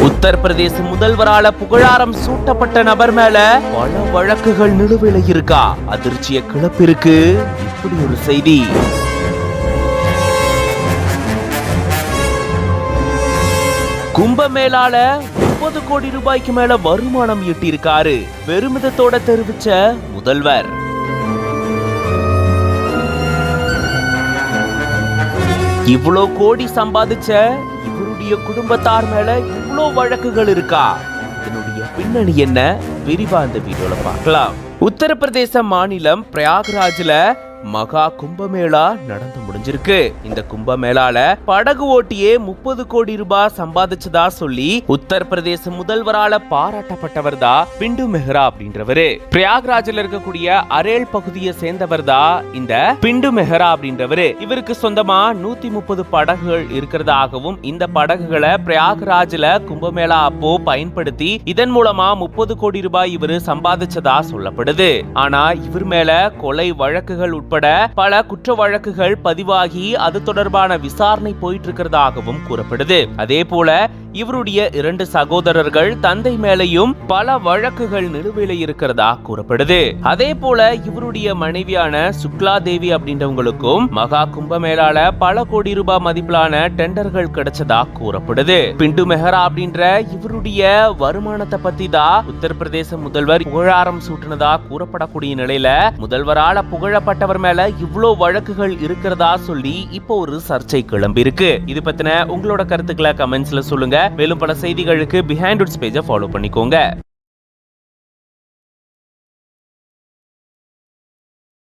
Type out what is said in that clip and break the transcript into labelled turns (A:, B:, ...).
A: உத்தரப்பிரதேச முதல்வரால புகழாரம் சூட்டப்பட்ட நபர் மேல பல வழக்குகள் நிலுவையில இருக்கா? அதிர்ச்சிய கிளப்பிருக்கு இப்படி ஒரு செய்தி. கும்பமேளால 30 கோடி ரூபாய்க்கு மேல வருமானம் ஈட்டியிருக்காரு பெருமிதத்தோட தெரிவிச்ச முதல்வர். இவ்வளோ கோடி சம்பாதிச்ச இவருடைய குடும்பத்தார் மேல இவ்வளோ வழக்குகள் இருக்கா? இதனுடைய பின்னணி என்ன? விரிவா இந்த வீடியோல பார்க்கலாம். உத்தரப்பிரதேச மாநிலம் பிரயாக்ராஜ்ல மகா கும்பமேளா நடந்து முடிஞ்சிருக்கு. இந்த கும்பமேளால படகு ஓட்டியே 30 கோடி ரூபாய் சம்பாதிச்சதா சொல்லி உத்தரப்பிரதேச முதல்வரால பாராட்டப்பட்டவர் தான் பிண்டு மெஹ்ரா அப்படின்றவரு. பிரயாக்ராஜ்ல இருக்கக்கூடிய அரேல் பகுதியை சேர்ந்தவர் தான் இந்த பிண்டு மெஹ்ரா அப்படின்றவரு. இவருக்கு சொந்தமா 130 படகுகள் இருக்கிறதாகவும் இந்த படகுகளை பிரயாக்ராஜ்ல கும்பமேளா அப்போ பயன்படுத்தி இதன் மூலமா 30 கோடி ரூபாய் இவரு சம்பாதிச்சதா சொல்லப்படுது. ஆனா இவர் மேல கொலை வழக்குகள் உட்பட பல குற்ற வழக்குகள் பதிவாகி அது தொடர்பான விசாரணை போயிட்டு இருக்கிறதாகவும் கூறப்படுது. அதே போல இவருடைய 2 சகோதரர்கள் தந்தை மேலையும் பல வழக்குகள் நிலுவையில இருக்கிறதா கூறப்படுது. அதே போல இவருடைய மனைவியான சுக்லா தேவி அப்படின்றவங்களுக்கும் மகா கும்பமேளால பல கோடி ரூபாய் மதிப்பிலான டெண்டர்கள் கிடைச்சதா கூறப்படுது. பிண்டு மெஹ்ரா அப்படின்ற இவருடைய வருமானத்தை பத்தி தான் உத்தரப்பிரதேச முதல்வர் புகழாரம் சூட்டினதா கூறப்படக்கூடிய நிலையில முதல்வரால புகழப்பட்டவர் மேல இவ்வளோ வழக்குகள் இருக்கிறதா சொல்லி இப்போ ஒரு சர்ச்சை கிளம்பி இருக்கு. இது பத்தின உங்களோட கருத்துக்களை கமெண்ட்ஸ்ல சொல்லுங்க. மேலும் பல செய்திகளுக்கு பிஹைண்ட் உட்ஸ் பேஜை ஃபாலோ பண்ணிக்கோங்க.